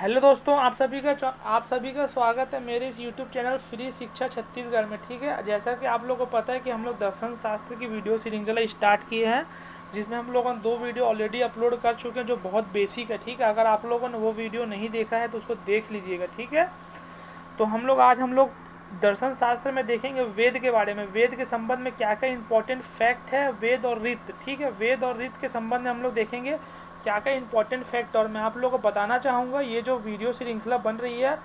Hello दोस्तों, आप सभी का स्वागत है मेरे इस यूट्यूब चैनल फ्री शिक्षा छत्तीसगढ़ में। ठीक है, जैसा कि आप लोगों को पता है कि हम लोग दर्शन शास्त्र की वीडियो श्रृंखला स्टार्ट किए हैं, जिसमें हम लोगों ने 2 वीडियो ऑलरेडी अपलोड कर चुके हैं जो बहुत बेसिक है। ठीक है, अगर आप लोगों ने वो वीडियो नहीं देखा है तो उसको देख लीजिएगा। ठीक है, तो आज हम लोग दर्शन शास्त्र में देखेंगे वेद के बारे में। वेद के संबंध में क्या क्या इंपॉर्टेंट फैक्ट है, वेद और रीत। ठीक है, वेद और रीत के संबंध में हम लोग देखेंगे क्या क्या इंपॉर्टेंट फैक्ट। और मैं आप लोगों को बताना चाहूँगा, ये जो वीडियो श्रृंखला बन रही है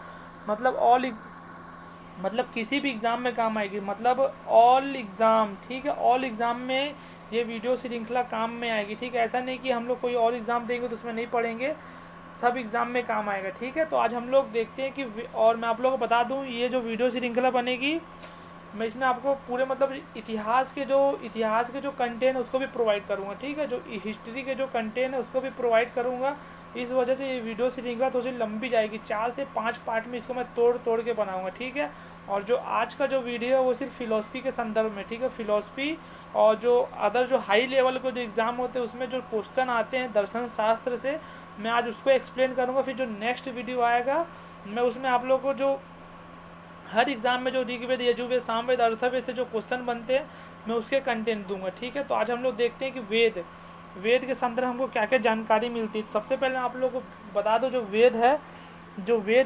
मतलब किसी भी एग्ज़ाम में काम आएगी, मतलब ऑल एग्ज़ाम। ठीक है, ऑल एग्ज़ाम में ये वीडियो श्रृंखला काम में आएगी। ठीक है, ऐसा नहीं कि हम लोग कोई और एग्ज़ाम देंगे तो उसमें नहीं पढ़ेंगे, सब एग्ज़ाम में काम आएगा। ठीक है, तो आज हम लोग देखते हैं कि और मैं आप लोगों को बता दूं, ये जो वीडियो श्रृंखला बनेगी, मैं इसमें आपको पूरे मतलब इतिहास के जो कंटेंट है उसको भी प्रोवाइड करूँगा। ठीक है, जो हिस्ट्री के जो कंटेंट है उसको भी प्रोवाइड करूँगा। इस वजह से ये वीडियो श्रृंखला थोड़ी सी लंबी जाएगी, 4 से 5 पार्ट में इसको मैं तोड़ तोड़ के बनाऊँगा। ठीक है, और जो आज का जो वीडियो है वो सिर्फ फिलोसफी के संदर्भ में। ठीक है, फिलोसफी और जो अदर जो हाई लेवल के जो एग्ज़ाम होते हैं उसमें जो क्वेश्चन आते हैं दर्शन शास्त्र से, मैं आज उसको एक्सप्लेन करूँगा। फिर जो नेक्स्ट वीडियो आएगा मैं उसमें आप लोगों को जो हर एग्ज़ाम में जो ऋग्वेद, यजुर्वेद, सामवेद, अर्थवेद से जो क्वेश्चन बनते हैं मैं उसके कंटेंट दूंगा। ठीक है, तो आज हम लोग देखते हैं कि वेद के संदर्भ हमको क्या क्या जानकारी मिलती है। सबसे पहले आप लोग को बता दो, जो वेद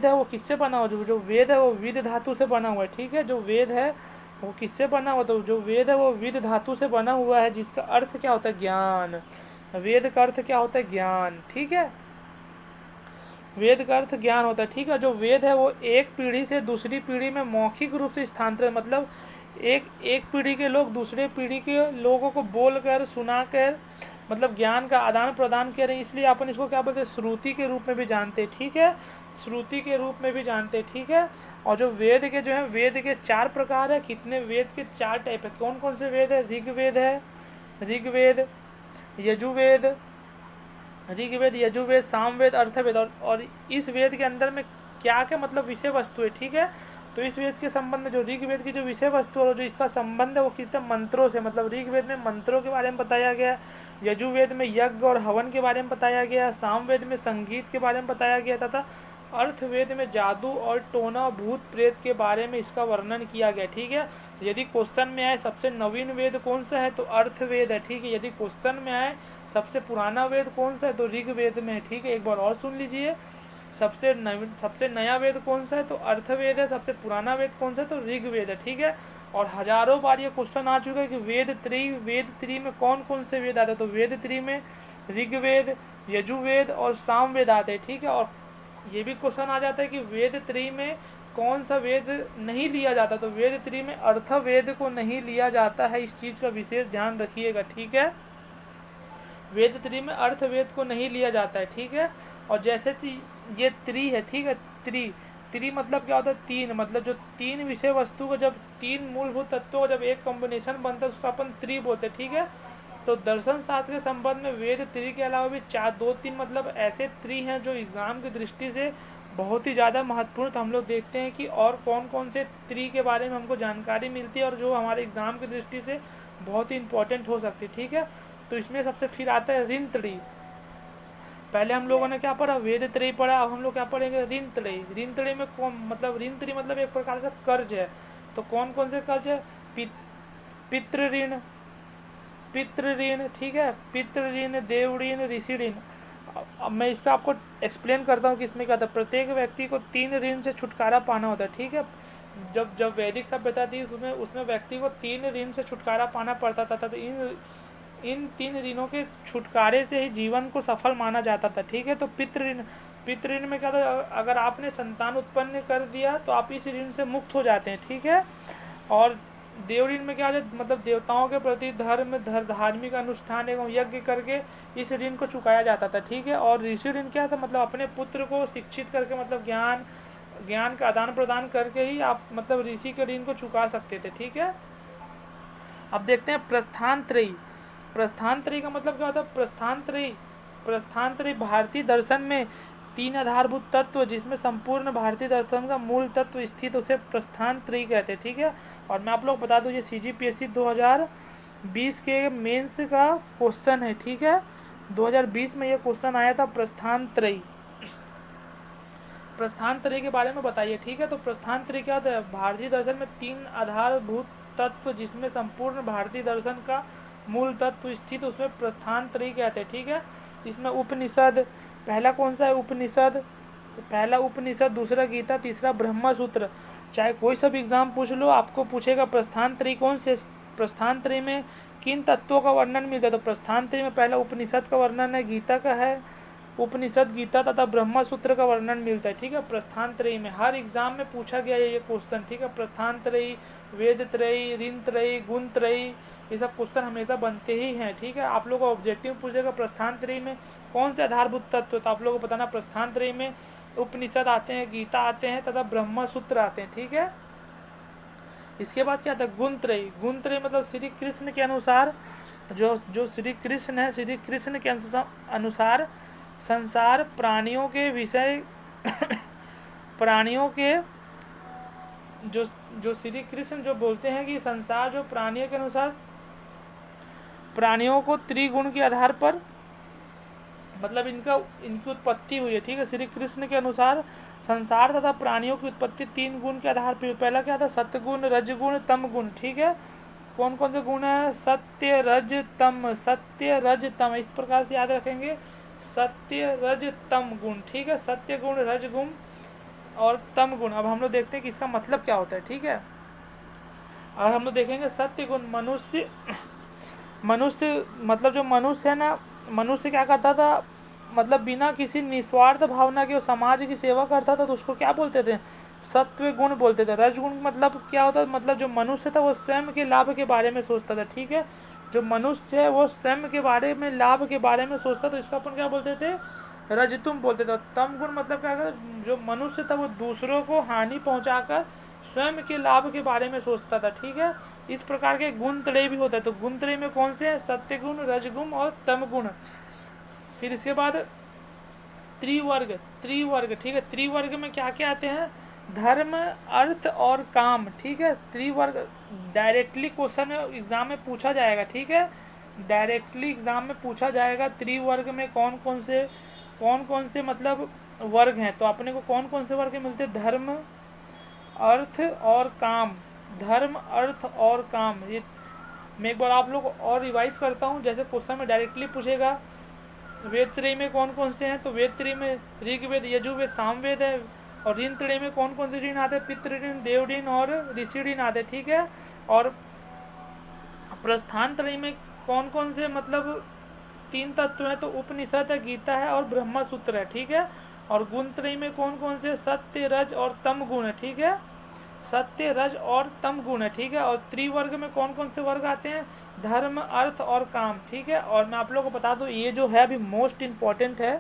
है वो किससे बना हुआ। जो वेद है वो विद धातु से बना हुआ है। ठीक है, जो वेद है वो किससे बना हुआ, तो जो वेद है वो विद धातु से बना हुआ है, जिसका अर्थ क्या होता है, ज्ञान। वेद का अर्थ क्या होता है, ज्ञान। ठीक है, वेद का अर्थ ज्ञान होता है। ठीक है, जो वेद है वो एक पीढ़ी से दूसरी पीढ़ी में मौखिक रूप से स्थानांतरित, मतलब एक पीढ़ी के लोग दूसरे पीढ़ी के लोगों को बोलकर, सुनाकर, मतलब ज्ञान का आदान प्रदान कर रहे हैं। इसलिए अपन इसको क्या बोलते हैं, श्रुति के रूप में भी जानते हैं। ठीक है, श्रुति के रूप में भी जानते हैं। ठीक है, और जो वेद के जो है, वेद के 4 प्रकार है। कितने वेद के 4 टाइप है। कौन कौन से वेद है, ऋग्वेद, यजुर्वेद, यजुर्वेद, सामवेद, अर्थवेद। और इस वेद के अंदर में क्या क्या मतलब विषय वस्तु है। ठीक है, तो इस वेद के संबंध में जो ऋग्वेद की जो विषय वस्तु और जो इसका संबंध है वो कितने मंत्रों से, मतलब ऋग्वेद में मंत्रों के बारे में बताया गया, यजुर्वेद में यज्ञ और हवन के बारे में बताया गया, सामवेद में संगीत के बारे में बताया गया, तथा अर्थवेद में जादू और टोना, भूत प्रेत के बारे में इसका वर्णन किया गया। ठीक है, यदि क्वेश्चन में आए सबसे नवीन वेद कौन सा है तो अर्थवेद है। ठीक है, यदि क्वेश्चन में आए सबसे पुराना वेद कौन सा है तो ऋग्वेद में है। ठीक है, एक बार और सुन लीजिए, सबसे नया वेद कौन सा है तो अर्थवेद है, सबसे पुराना वेद कौन सा है तो ऋग्वेद है। ठीक है, और हजारों बार ये क्वेश्चन आ चुका है कि वेद त्री में कौन कौन से वेद आते हैं, तो वेद त्री में ऋग्वेद, यजुर्वेद और सामवेद आते हैं। ठीक है, और ये भी क्वेश्चन आ जाता है कि वेद त्री में कौन सा वेद नहीं लिया जाता, तो वेद त्री में अर्थवेद को नहीं लिया जाता है। इस चीज़ का विशेष ध्यान रखिएगा। ठीक है, वेद त्री में अर्थवेद को नहीं लिया जाता है। ठीक है, और जैसे ये त्री है। ठीक है, त्री मतलब क्या होता है, 3, मतलब जो 3 विषय वस्तु को, जब 3 मूलभूत तत्वों का जब एक कॉम्बिनेशन बनता है उसको अपन त्री बोलते हैं। ठीक है, तो दर्शन शास्त्र के संबंध में वेद त्री के अलावा भी 2-3 मतलब ऐसे त्री हैं जो एग्ज़ाम की दृष्टि से बहुत ही ज़्यादा महत्वपूर्ण। हम लोग देखते हैं कि और कौन कौन से त्री के बारे में हमको जानकारी मिलती है और जो हमारे एग्ज़ाम की दृष्टि से बहुत ही इंपॉर्टेंट हो सकती है। ठीक है, तो इसमें सबसे फिर आता है ऋण त्री। पहले हम लोगों ने क्या पढ़ा, वेद त्रयी पढ़ा, अब हम लोग क्या पढ़ेंगे, ऋण त्रयी। ऋण त्रयी में कौन, मतलब ऋण त्रयी मतलब एक प्रकार से कर्ज है। तो कौन कौन से कर्ज है, पितृ ऋण। ठीक है, पितृ ऋण, देव ऋण, ऋषि ऋण। अब मैं इसका आपको एक्सप्लेन करता हूँ कि इसमें क्या था। प्रत्येक व्यक्ति को 3 ऋण से छुटकारा पाना होता है। ठीक है, जब वैदिक सभ्यता थी उसमें व्यक्ति को 3 ऋण से छुटकारा पाना पड़ता था। तो इन 3 ऋणों के छुटकारे से ही जीवन को सफल माना जाता था। ठीक है, तो पितृ ऋण में क्या था, अगर आपने संतान उत्पन्न कर दिया तो आप इस ऋण से मुक्त हो जाते हैं। ठीक है, और देव ऋण में क्या है, मतलब देवताओं के प्रति धार्मिक अनुष्ठान एवं यज्ञ करके इस ऋण को चुकाया जाता था। ठीक है, और ऋषि ऋण क्या था, मतलब अपने पुत्र को शिक्षित करके, मतलब ज्ञान का आदान प्रदान करके ही आप मतलब ऋषि के ऋण को चुका सकते थे। ठीक है, अब देखते हैं प्रस्थान त्रयी का मतलब क्या होता है, प्रस्थान त्रयी भारतीय दर्शन में 3 आधारभूत तत्व जिसमें संपूर्ण भारतीय दर्शन का मूल तत्व स्थित, उसे प्रस्थान त्रयी कहते हैं। ठीक है, और मैं आप लोग बता दूं ये CGPSC 2020 के मेंस का क्वेश्चन है। ठीक है, 2020 में ये क्वेश्चन आया था, प्रस्थान त्रयी। प्रस्थान त्रय के बारे में बताइए, ठीक है। तो प्रस्थान त्रय क्या होता है? भारतीय दर्शन में 3 आधारभूत तत्व जिसमें संपूर्ण भारतीय दर्शन का मूल तत्व स्थित, उसमें प्रस्थान त्रय कहते हैं, ठीक है। इसमें उपनिषद, पहला कौन सा है? उपनिषद, पहला उपनिषद, दूसरा गीता, तीसरा ब्रह्म सूत्र। चाहे कोई सा भी एग्जाम पूछ लो, आपको पूछेगा प्रस्थान त्रय कौन से, प्रस्थान त्रय में किन तत्वों का वर्णन मिलता है? तो प्रस्थान त्रय में पहला उपनिषद का वर्णन है, गीता का है, उपनिषद, गीता तथा ब्रह्म सूत्र का वर्णन मिलता है, ठीक है। प्रस्थान त्रय में हर एग्जाम में पूछा गया है ये क्वेश्चन, ठीक है। प्रस्थान त्रय, वेद त्रय, ऋण त्रय, गुण त्रय, ये सब क्वेश्चन हमेशा बनते ही हैं, ठीक है। आप लोग को ऑब्जेक्टिव पूछेगा प्रस्थान त्रय में कौन से आधारभूत तत्व, तो आप लोग को बताना प्रस्थान त्रय में उपनिषद आते हैं, गीता आते हैं तथा ब्रह्म सूत्र आते हैं, ठीक है। इसके बाद क्या आता है? गुण त्रय। गुण त्रय मतलब श्री कृष्ण के अनुसार, जो श्री कृष्ण है, श्री कृष्ण के अनुसार संसार प्राणियों के विषय प्राणियों के जो श्री कृष्ण जो बोलते हैं कि संसार जो प्राणियों के अनुसार प्राणियों को त्रिगुण के आधार पर मतलब इनकी उत्पत्ति हुई है, ठीक है। श्री कृष्ण के अनुसार संसार तथा प्राणियों की उत्पत्ति 3 गुण के आधार पर। पहला क्या था? सत्गुण, रजगुण, तम गुण, ठीक है। कौन कौन से गुण है? सत्य, रज, तम, सत्य, रज, तम, इस प्रकार से याद रखेंगे, सत्य, रज, तम गुण, ठीक है। सत्य गुण, रज गुण और तम गुण। अब हम लोग देखते हैं कि इसका मतलब क्या होता है, ठीक है। और हम लोग देखेंगे सत्य गुण, मनुष्य मतलब जो मनुष्य है ना, मनुष्य क्या करता था, मतलब बिना किसी निस्वार्थ भावना के वो समाज की सेवा करता था, तो उसको क्या बोलते थे? सत्व गुण बोलते थे। रजगुण मतलब क्या होता है? मतलब जो मनुष्य था वो स्वयं के लाभ के बारे में सोचता था, ठीक है। जो मनुष्य है वो स्वयं के बारे में, लाभ के बारे में सोचता, तो इसको अपन क्या बोलते थे? रजतुम बोलते थे। तम गुण मतलब क्या है? जो मनुष्य था वो दूसरों को हानि पहुंचाकर स्वयं के लाभ के बारे में सोचता था, ठीक है। इस प्रकार के गुण त्रय भी होता है। तो गुण त्रय में कौन से हैं? सत्य गुण, रजगुण और तम गुण। फिर इसके बाद त्रिवर्ग, ठीक है। त्रिवर्ग में क्या क्या आते हैं? धर्म, अर्थ और काम, ठीक है। त्रिवर्ग डायरेक्टली क्वेश्चन एग्जाम में पूछा जाएगा, ठीक है। डायरेक्टली एग्जाम में पूछा जाएगा त्रिवर्ग में कौन कौन से मतलब वर्ग हैं। तो अपने को कौन कौन से वर्ग मिलते हैं? धर्म, अर्थ और काम। धर्म, अर्थ और काम। ये मैं एक बार आप लोग और रिवाइज करता हूँ, जैसे क्वेश्चन में डायरेक्टली पूछेगा वेद त्रय में कौन कौन से हैं, तो वेद त्रय में ऋग्वेद, यजुर्वेद, सामवेद है। और ऋण त्रय में कौन कौन से ऋण आते हैं? पितृ ऋण, देव ऋण और ऋषि ऋण आते हैं, ठीक है। और प्रस्थान त्रय में कौन कौन से मतलब 3 तत्व हैं? तो उपनिषद है, गीता है और ब्रह्म सूत्र है, ठीक है। और गुण त्रय में कौन कौन से? सत्य, रज और तम गुण है, ठीक है। सत्य, रज और तम गुण है, ठीक है। और त्रिवर्ग में कौन कौन से वर्ग आते हैं? धर्म, अर्थ और काम, ठीक है। और मैं आप लोगों को बता दूं, ये जो है अभी मोस्ट इम्पॉर्टेंट है,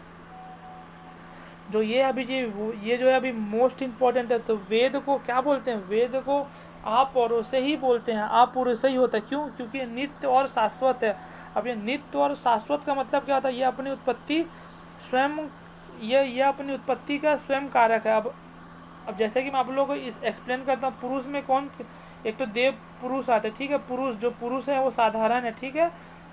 जो है अभी मोस्ट इम्पॉर्टेंट है। तो वेद को क्या बोलते हैं? वेद को अपौरुषेय ही बोलते हैं। अपौरुषेय ही होता है, क्यों? क्योंकि नित्य और शाश्वत है। अब ये नित्य और शाश्वत का मतलब क्या होता है? ये अपनी उत्पत्ति स्वयं, ये अपनी उत्पत्ति का स्वयं कारक है। अब जैसे कि मैं आप लोगों को एक्सप्लेन करता हूँ, पुरुष में कौन? एक तो देव पुरुष आते हैं, ठीक है। पुरुष जो पुरुष है वो साधारण है, ठीक है।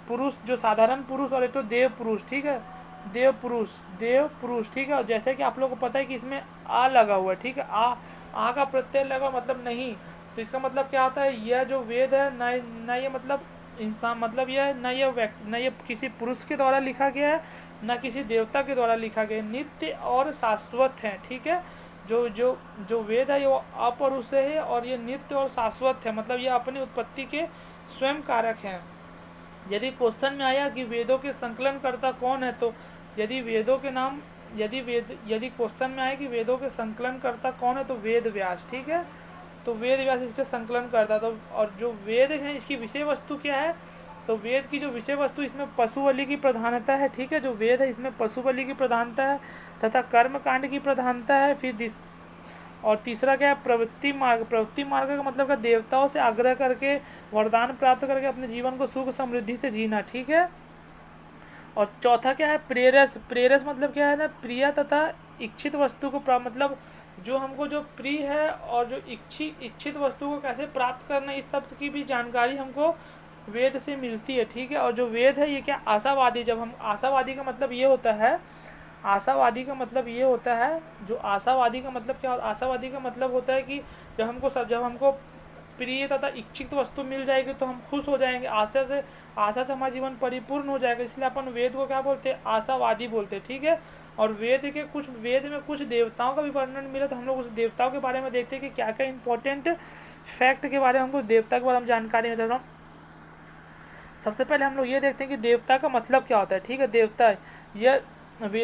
पुरुष जो साधारण पुरुष, और एक तो देव पुरुष, ठीक है। देव पुरुष, ठीक है। और जैसे कि आप लोगों को पता है कि इसमें आ लगा हुआ है, ठीक है। आ का प्रत्यय लगा मतलब नहीं, तो इसका मतलब क्या होता है? यह जो वेद है ना ये मतलब इंसान, मतलब यह न ये किसी पुरुष के द्वारा लिखा गया है, न किसी देवता के द्वारा लिखा गया है। नित्य और शाश्वत है, ठीक है। जो वेद है वो अपौरुषेय है और ये नित्य और शाश्वत है, मतलब ये अपनी उत्पत्ति के स्वयं कारक हैं। यदि क्वेश्चन में आया कि वेदों के संकलनकर्ता कौन है, तो यदि क्वेश्चन में आया कि वेदों के संकलनकर्ता कौन है, तो वेद व्यास, ठीक है। तो वेद व्यास इसके संकलन करता। तो और जो वेद है इसकी विषय वस्तु क्या है? तो वेद की जो विषय वस्तु, इसमें पशु बलि की प्रधानता है, ठीक है। जो वेद है इसमें पशु बलि की प्रधानता है तथा कर्म कांड की प्रधानता है। फिर और तीसरा क्या है? प्रवृत्ति मार्ग। प्रवृत्ति मार्ग का मतलब क्या? देवताओं से आग्रह करके, वरदान प्राप्त करके अपने जीवन को सुख समृद्धि से जीना, ठीक है। और चौथा क्या है? प्रेरस। प्रेरस मतलब क्या है ना? प्रिय तथा इच्छित वस्तु को मतलब जो हमको जो प्रिय है और जो इच्छित वस्तु को कैसे प्राप्त करना, इस सब की भी जानकारी हमको वेद से मिलती है, ठीक है। और जो वेद है ये क्या? आशावादी। जब हम आशावादी का मतलब ये होता है, आशावादी का मतलब ये होता है, जो आशावादी का मतलब क्या, आशावादी का मतलब होता है कि जब हमको प्रिय तथा इच्छित वस्तु मिल जाएगी तो हम खुश हो जाएंगे, आशा से हमारा जीवन परिपूर्ण हो जाएगा, इसलिए अपन वेद को क्या बोलते हैं, आशावादी बोलते हैं, ठीक है। और वेद में कुछ देवताओं का भी वर्णन मिला, तो हम लोग उस देवताओं के बारे में देखते हैं कि क्या क्या इंपॉर्टेंट फैक्ट के बारे में हमको देवता के बारे में जानकारी मिलता है। सबसे पहले हम लोग ये देखते हैं कि देवता का मतलब क्या होता है, ठीक है।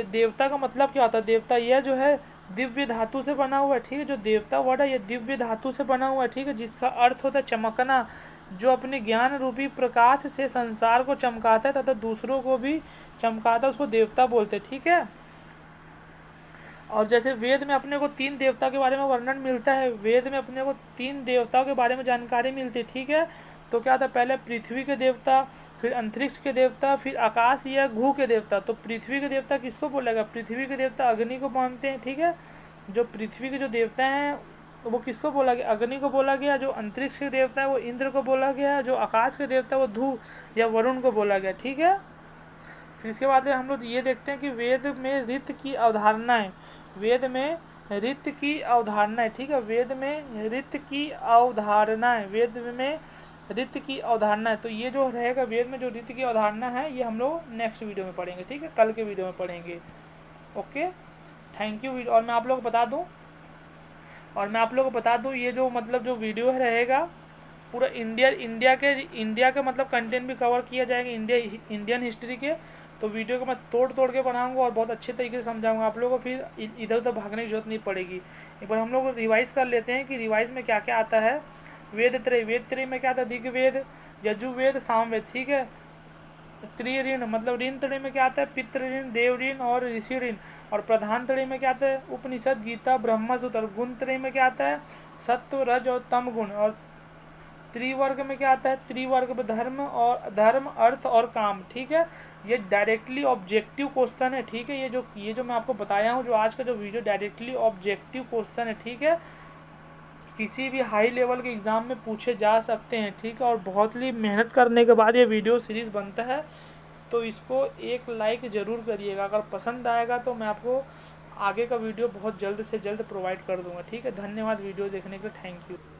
देवता का मतलब क्या होता है, देवता यह जो है दिव्य धातु से बना हुआ है, ठीक है। जो देवता वर्ड है ये दिव्य धातु से बना हुआ है, ठीक है, जिसका अर्थ होता है चमकना, जो अपने ज्ञान रूपी प्रकाश से संसार को चमकाता है तथा दूसरों को भी चमकाता है, उसको देवता बोलते हैं, ठीक है। और जैसे वेद में अपने को 3 देवता के बारे में वर्णन मिलता है, वेद में अपने को 3 देवताओं के बारे में जानकारी मिलती है, ठीक है। तो क्या था, पहले पृथ्वी के देवता, फिर अंतरिक्ष के देवता, फिर आकाश या घू के देवता। तो पृथ्वी के देवता किसको बोलेगा, पृथ्वी के देवता अग्नि को मानते हैं, ठीक है। जो पृथ्वी के जो देवता हैं वो किसको बोला गया, अग्नि को बोला गया। जो अंतरिक्ष के देवता है वो इंद्र को बोला गया। जो आकाश के देवता है वो धू या वरुण को बोला गया, ठीक है। फिर इसके बाद हम लोग ये देखते हैं कि वेद में ऋत की अवधारणाएं, वेद में ऋत की अवधारणाएं, ठीक है। वेद में ऋत की अवधारणाएं, वेद में ऋत की अवधारणा। तो ये जो रहेगा वेद में जो ऋत की अवधारणा है, ये हम लोग नेक्स्ट वीडियो में पढ़ेंगे, ठीक है, कल के वीडियो में पढ़ेंगे। Okay, thank you. और मैं आप लोग को बता दूं ये जो मतलब जो वीडियो रहेगा पूरा इंडिया के मतलब कंटेंट भी कवर किया जाएगा, इंडियन हिस्ट्री के। तो वीडियो को मैं तोड़ के बनाऊंगा और बहुत अच्छे तरीके से समझाऊंगा आप लोगों को, फिर इधर उधर भागने की जरूरत नहीं पड़ेगी। एक बार हम लोग रिवाइज कर लेते हैं कि रिवाइज में क्या क्या आता है। वेद त्रय में क्या आता है, ऋग्वेद, यजुर्वेद, सामवेद, ठीक है। त्रि ऋण मतलब ऋण त्रय में क्या आता है, पितृ ऋण, देव ऋण और ऋषि ऋण। और प्रधान त्रय में क्या आता है, उपनिषद, गीता, ब्रह्मसूत्र। और गुण त्रय में क्या आता है, सत्व, रज और तम गुण। और त्रिवर्ग में क्या आता है, त्रिवर्ग में धर्म, अर्थ और काम, ठीक है। ये डायरेक्टली ऑब्जेक्टिव क्वेश्चन है, ठीक है। ये जो मैं आपको बताया हूँ, जो आज का जो वीडियो डायरेक्टली ऑब्जेक्टिव क्वेश्चन है, ठीक है। किसी भी हाई लेवल के एग्ज़ाम में पूछे जा सकते हैं, ठीक है। और बहुत ही मेहनत करने के बाद ये वीडियो सीरीज़ बनता है, तो इसको एक लाइक ज़रूर करिएगा। अगर पसंद आएगा तो मैं आपको आगे का वीडियो बहुत जल्द से जल्द प्रोवाइड कर दूंगा, ठीक है। धन्यवाद वीडियो देखने के लिए, थैंक यू।